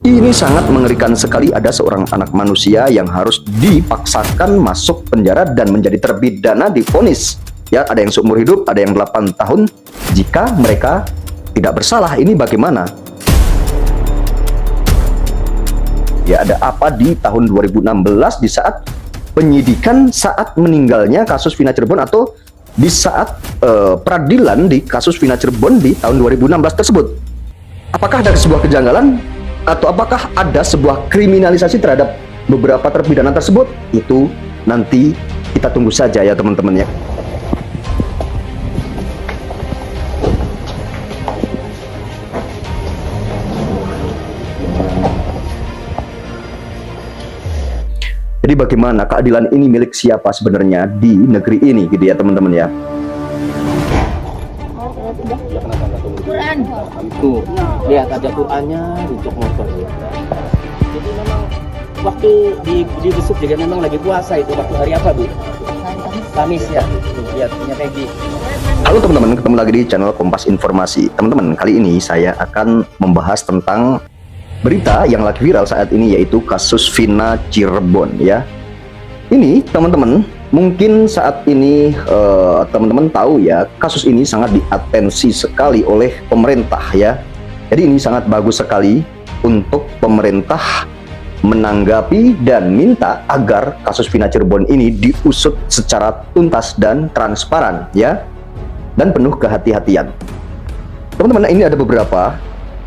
Ini sangat mengerikan sekali, ada seorang anak manusia yang harus dipaksakan masuk penjara dan menjadi terpidana divonis. Ya, ada yang seumur hidup, ada yang 8 tahun. Jika mereka tidak bersalah, ini bagaimana? Ya, ada apa di tahun 2016 di saat penyidikan saat meninggalnya kasus Vina Cirebon, atau di saat peradilan di kasus Vina Cirebon di tahun 2016 tersebut? Apakah ada sebuah kejanggalan? Atau apakah ada sebuah kriminalisasi terhadap beberapa terpidana tersebut? Itu nanti kita tunggu saja ya teman-teman ya. Jadi bagaimana keadilan ini milik siapa sebenarnya di negeri ini gitu ya teman-teman ya. Quran. Tuh, lihat ada Qurannya untuk motor. Jadi memang waktu di besuk juga memang lagi puasa itu, waktu hari apa Bu? Kamis ya. Tuh, lihat punya Peggy. Halo teman-teman, ketemu lagi di channel Kompas Informasi. Teman-teman, kali ini saya akan membahas tentang berita yang lagi viral saat ini, yaitu kasus Vina Cirebon ya. Ini teman-teman, mungkin saat ini teman-teman tahu ya, kasus ini sangat diatensi sekali oleh pemerintah ya. Jadi ini sangat bagus sekali untuk pemerintah menanggapi dan minta agar kasus Vina Cirebon ini diusut secara tuntas dan transparan ya, dan penuh kehati-hatian. Teman-teman, ini ada beberapa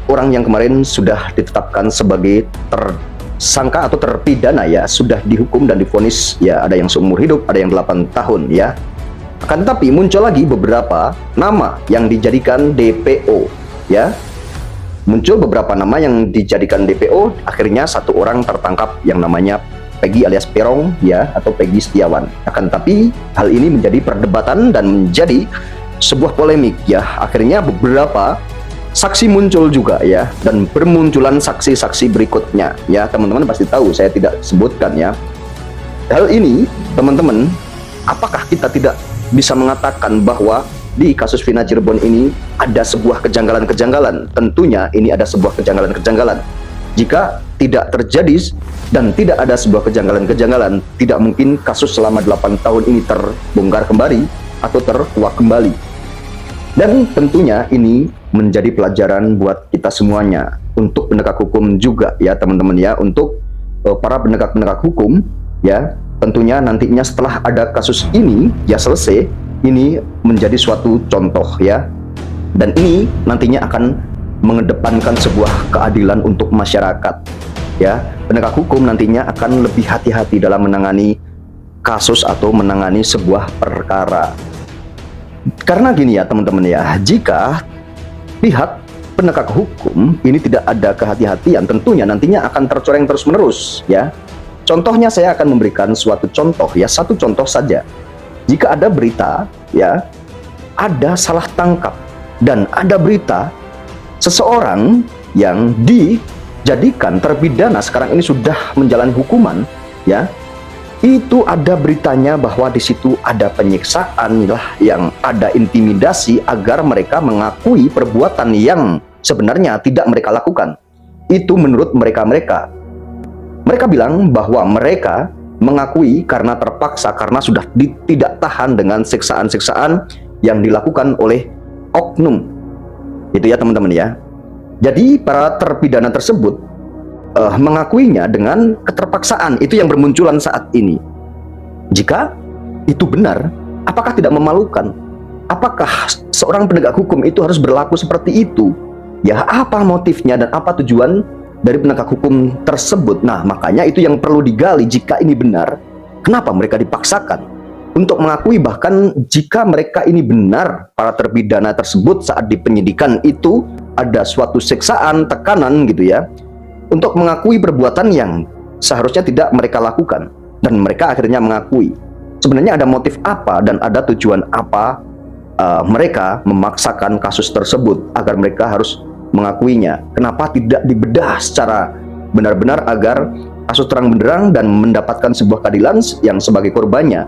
orang yang kemarin sudah ditetapkan sebagai tersangka atau terpidana ya, sudah dihukum dan divonis ya, ada yang seumur hidup, ada yang 8 tahun ya. Akan tetapi muncul lagi beberapa nama yang dijadikan DPO ya. Muncul beberapa nama yang dijadikan DPO, akhirnya satu orang tertangkap yang namanya Peggy alias Perong ya, atau Peggy Setiawan. Akan tetapi hal ini menjadi perdebatan dan menjadi sebuah polemik ya. Akhirnya beberapa saksi muncul juga ya, dan bermunculan saksi-saksi berikutnya ya. Teman-teman pasti tahu, saya tidak sebutkan ya. Hal ini teman-teman, apakah kita tidak bisa mengatakan bahwa di kasus Vina Cirebon ini ada sebuah kejanggalan-kejanggalan? Tentunya ini ada sebuah kejanggalan-kejanggalan. Jika tidak terjadi dan tidak ada sebuah kejanggalan-kejanggalan, tidak mungkin kasus selama 8 tahun ini terbongkar kembali atau terkuak kembali. Dan tentunya ini menjadi pelajaran buat kita semuanya, untuk penegak hukum juga ya teman-teman ya, untuk para penegak-penegak hukum ya. Tentunya nantinya setelah ada kasus ini ya selesai, ini menjadi suatu contoh ya, dan ini nantinya akan mengedepankan sebuah keadilan untuk masyarakat ya. Penegak hukum nantinya akan lebih hati-hati dalam menangani kasus atau menangani sebuah perkara. Karena gini ya teman-teman ya, jika pihak penegak hukum ini tidak ada kehati-hatian, tentunya nantinya akan tercoreng terus-menerus ya. Contohnya saya akan memberikan suatu contoh ya, satu contoh saja. Jika ada berita ya, ada salah tangkap dan ada berita seseorang yang dijadikan terpidana sekarang ini sudah menjalani hukuman ya, itu ada beritanya bahwa di situ ada penyiksaan lah, yang ada intimidasi agar mereka mengakui perbuatan yang sebenarnya tidak mereka lakukan. Itu menurut mereka bilang bahwa mereka mengakui karena terpaksa, karena sudah tidak tahan dengan siksaan-siksaan yang dilakukan oleh oknum. Itu ya teman-teman ya. Jadi para terpidana tersebut mengakuinya dengan keterpaksaan. Itu yang bermunculan saat ini. Jika itu benar, apakah tidak memalukan? Apakah seorang penegak hukum itu harus berlaku seperti itu? Ya, apa motifnya dan apa tujuan dari penegak hukum tersebut? Nah, makanya itu yang perlu digali. Jika ini benar, kenapa mereka dipaksakan untuk mengakui? Bahkan jika mereka ini benar, para terpidana tersebut saat di penyidikan itu ada suatu siksaan, tekanan gitu ya, untuk mengakui perbuatan yang seharusnya tidak mereka lakukan, dan mereka akhirnya mengakui. Sebenarnya ada motif apa dan ada tujuan apa mereka memaksakan kasus tersebut agar mereka harus mengakuinya? Kenapa tidak dibedah secara benar-benar agar kasus terang benderang dan mendapatkan sebuah keadilan yang sebagai korbannya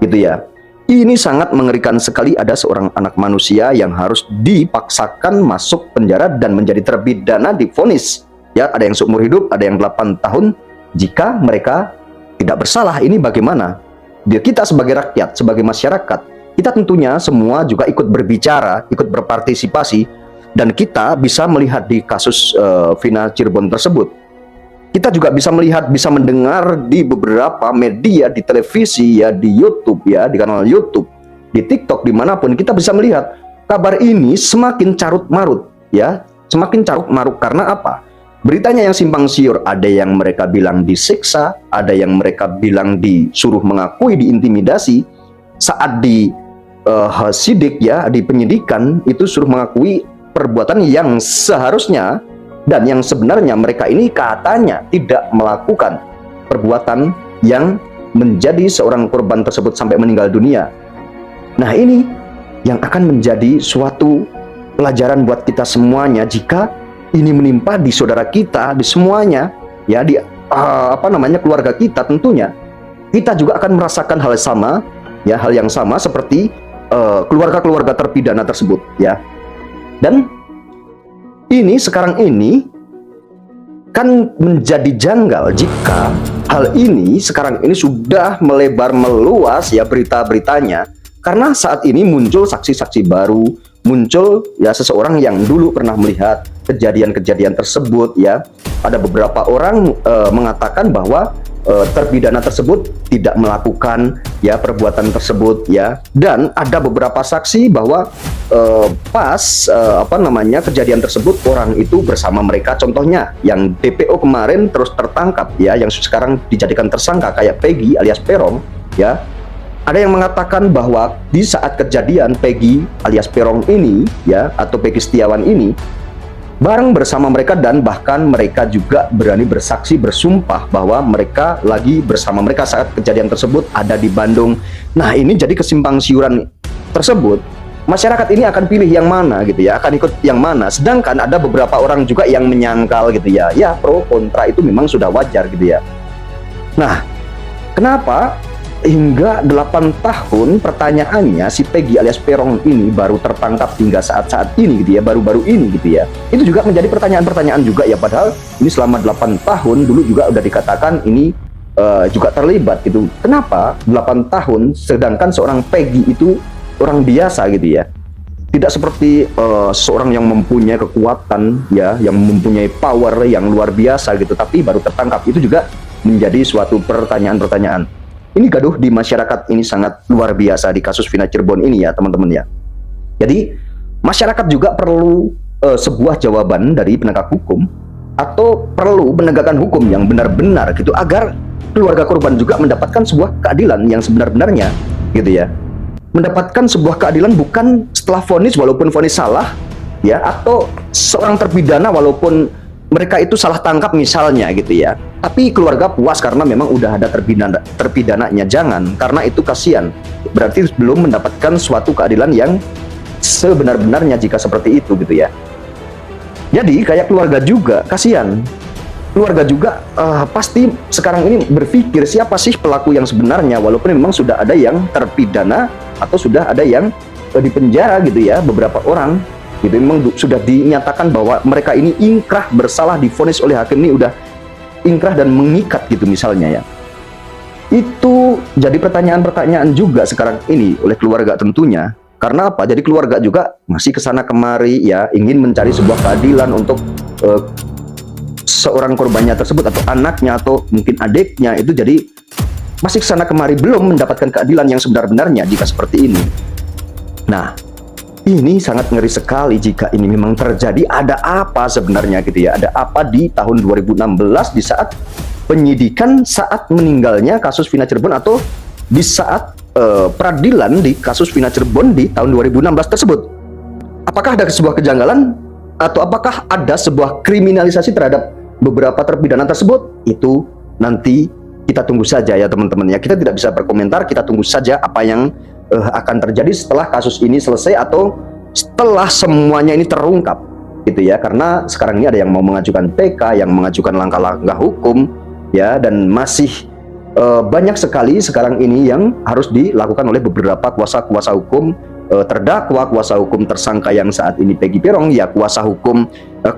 gitu ya. Ini sangat mengerikan sekali, ada seorang anak manusia yang harus dipaksakan masuk penjara dan menjadi terpidana divonis Ya, ada yang seumur hidup, ada yang 8 tahun. Jika mereka tidak bersalah, ini bagaimana? Dia kita sebagai rakyat, sebagai masyarakat, kita tentunya semua juga ikut berbicara, ikut berpartisipasi, dan kita bisa melihat di kasus Vina Cirebon tersebut. Kita juga bisa melihat, bisa mendengar di beberapa media, di televisi, ya, di YouTube, ya, di kanal YouTube, di TikTok, dimanapun kita bisa melihat kabar ini semakin carut marut, ya, semakin carut marut. Karena apa? Beritanya yang simpang siur, ada yang mereka bilang disiksa, ada yang mereka bilang disuruh mengakui, diintimidasi. Saat di sidik, ya, di penyidikan, itu suruh mengakui perbuatan yang seharusnya dan yang sebenarnya mereka ini katanya tidak melakukan perbuatan yang menjadi seorang korban tersebut sampai meninggal dunia. Nah, ini yang akan menjadi suatu pelajaran buat kita semuanya jika ini menimpa di saudara kita, di semuanya, ya, di keluarga kita. Tentunya kita juga akan merasakan hal sama, ya, hal yang sama seperti keluarga-keluarga terpidana tersebut, ya. Dan ini sekarang ini kan menjadi janggal jika hal ini sekarang ini sudah melebar meluas, ya, berita-beritanya, karena saat ini muncul saksi-saksi baru, muncul, ya, seseorang yang dulu pernah melihat kejadian-kejadian tersebut, ya. Ada beberapa orang mengatakan bahwa terpidana tersebut tidak melakukan, ya, perbuatan tersebut, ya. Dan ada beberapa saksi bahwa pas kejadian tersebut orang itu bersama mereka. Contohnya yang DPO kemarin terus tertangkap, ya, yang sekarang dijadikan tersangka kayak Peggy alias Peron, ya. Ada yang mengatakan bahwa di saat kejadian Peggy alias Peron ini, ya, atau Peggy Setiawan ini bareng bersama mereka, dan bahkan mereka juga berani bersaksi, bersumpah bahwa mereka lagi bersama mereka saat kejadian tersebut ada di Bandung. Nah, ini jadi kesimpang siuran tersebut. Masyarakat ini akan pilih yang mana, gitu ya, akan ikut yang mana. Sedangkan ada beberapa orang juga yang menyangkal, gitu ya. Ya, pro kontra itu memang sudah wajar, gitu ya. Nah, kenapa hingga 8 tahun pertanyaannya si Peggy alias Peron ini baru tertangkap hingga saat-saat ini, gitu ya, baru-baru ini, gitu ya. Itu juga menjadi pertanyaan-pertanyaan juga, ya, padahal ini selama 8 tahun dulu juga udah dikatakan ini juga terlibat, gitu. Kenapa 8 tahun sedangkan seorang Peggy itu orang biasa, gitu ya, tidak seperti seorang yang mempunyai kekuatan, ya, yang mempunyai power yang luar biasa, gitu, tapi baru tertangkap. Itu juga menjadi suatu pertanyaan-pertanyaan. Ini gaduh di masyarakat ini sangat luar biasa di kasus Vina Cirebon ini, ya, teman-teman, ya. Jadi masyarakat juga perlu sebuah jawaban dari penegak hukum, atau perlu penegakan hukum yang benar-benar, gitu, agar keluarga korban juga mendapatkan sebuah keadilan yang sebenar-benarnya, gitu ya. Mendapatkan sebuah keadilan bukan setelah vonis, walaupun vonis salah, ya, atau seorang terpidana walaupun mereka itu salah tangkap misalnya, gitu ya, tapi keluarga puas karena memang udah ada terpidananya. Jangan, karena itu kasihan, berarti belum mendapatkan suatu keadilan yang sebenar-benarnya jika seperti itu, gitu ya. Jadi kayak keluarga juga kasihan, keluarga juga pasti sekarang ini berpikir siapa sih pelaku yang sebenarnya, walaupun memang sudah ada yang terpidana atau sudah ada yang dipenjara, gitu ya, beberapa orang, gitu. Memang sudah dinyatakan bahwa mereka ini ingkrah bersalah, divonis oleh hakim, ini udah ingkrah dan mengikat, gitu misalnya, ya. Itu jadi pertanyaan-pertanyaan juga sekarang ini oleh keluarga tentunya. Karena apa? Jadi keluarga juga masih kesana kemari, ya, ingin mencari sebuah keadilan untuk seorang korbannya tersebut, atau anaknya, atau mungkin adiknya. Itu jadi masih kesana kemari, belum mendapatkan keadilan yang sebenar-benarnya jika seperti ini. Nah, ini sangat ngeri sekali jika ini memang terjadi. Ada apa sebenarnya, gitu ya? Ada apa di tahun 2016 di saat penyidikan saat meninggalnya kasus Vina Cirebon, atau di saat peradilan di kasus Vina Cirebon di tahun 2016 tersebut? Apakah ada sebuah kejanggalan, atau apakah ada sebuah kriminalisasi terhadap beberapa terpidana tersebut? Itu nanti kita tunggu saja, ya, teman-teman, ya. Kita tidak bisa berkomentar, kita tunggu saja apa yang akan terjadi setelah kasus ini selesai, atau setelah semuanya ini terungkap, gitu ya. Karena sekarang ini ada yang mau mengajukan PK, yang mengajukan langkah-langkah hukum, ya, dan masih banyak sekali sekarang ini yang harus dilakukan oleh beberapa kuasa-kuasa hukum terdakwa, kuasa hukum tersangka yang saat ini Peggy Peron, ya kuasa hukum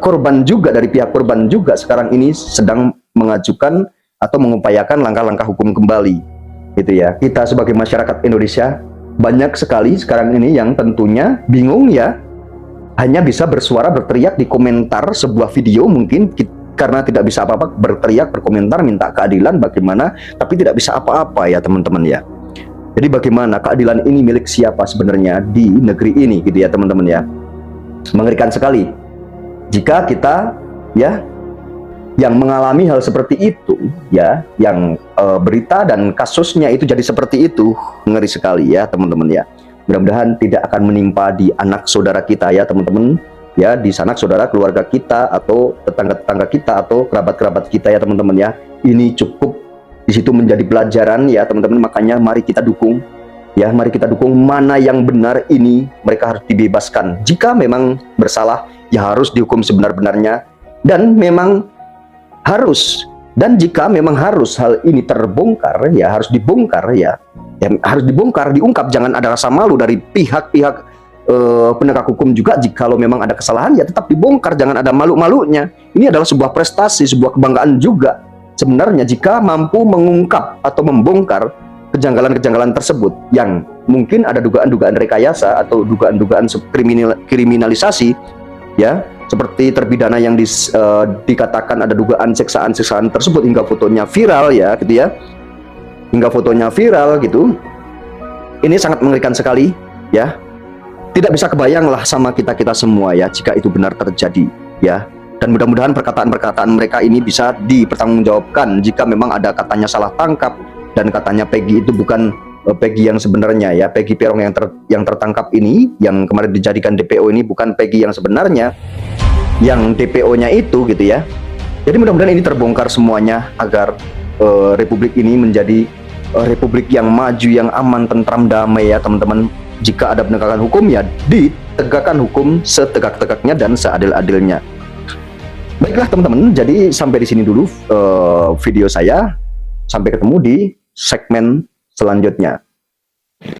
korban juga, dari pihak korban juga sekarang ini sedang mengajukan atau mengupayakan langkah-langkah hukum kembali, gitu ya. Kita sebagai masyarakat Indonesia banyak sekali sekarang ini yang tentunya bingung ya, hanya bisa bersuara, berteriak di komentar sebuah video mungkin, karena tidak bisa apa-apa, berteriak, berkomentar, minta keadilan bagaimana, tapi tidak bisa apa-apa ya teman-teman ya. Jadi bagaimana keadilan ini milik siapa sebenarnya di negeri ini, gitu ya teman-teman ya. Mengerikan sekali jika kita ya yang mengalami hal seperti itu ya, yang berita dan kasusnya itu jadi seperti itu, ngeri sekali ya teman-teman ya. Mudah-mudahan tidak akan menimpa di anak saudara kita ya teman-teman ya, di sanak saudara, keluarga kita, atau tetangga-tetangga kita, atau kerabat-kerabat kita ya teman-teman ya. Ini cukup di situ menjadi pelajaran ya teman-teman. Makanya mari kita dukung ya, mari kita dukung mana yang benar ini, mereka harus dibebaskan. Jika memang bersalah ya harus dihukum sebenar-benarnya, dan memang harus, dan jika memang harus hal ini terbongkar ya harus dibongkar ya, harus dibongkar, diungkap. Jangan ada rasa malu dari pihak-pihak penegak hukum juga. Jikalau memang ada kesalahan ya tetap dibongkar, jangan ada malu-malunya. Ini adalah sebuah prestasi, sebuah kebanggaan juga sebenarnya jika mampu mengungkap atau membongkar kejanggalan-kejanggalan tersebut, yang mungkin ada dugaan-dugaan rekayasa atau dugaan-dugaan kriminalisasi ya, seperti terpidana yang dikatakan ada dugaan siksaan-siksaan tersebut hingga fotonya viral ya, gitu ya, hingga fotonya viral gitu. Ini sangat mengerikan sekali ya. Tidak bisa kebayang lah sama kita semua ya jika itu benar terjadi ya. Dan mudah-mudahan perkataan-perkataan mereka ini bisa dipertanggungjawabkan jika memang ada katanya salah tangkap, dan katanya Peggy itu bukan Peggy yang sebenarnya ya. Peggy Peron yang tertangkap ini, yang kemarin dijadikan DPO ini, bukan Peggy yang sebenarnya, yang DPO-nya itu, gitu ya. Jadi mudah-mudahan ini terbongkar semuanya agar republik ini menjadi republik yang maju, yang aman, tentram, damai ya teman-teman. Jika ada penegakan hukum ya ditegakkan hukum setegak-tegaknya dan seadil-adilnya. Baiklah teman-teman, jadi sampai di sini dulu video saya. Sampai ketemu di segmen selanjutnya.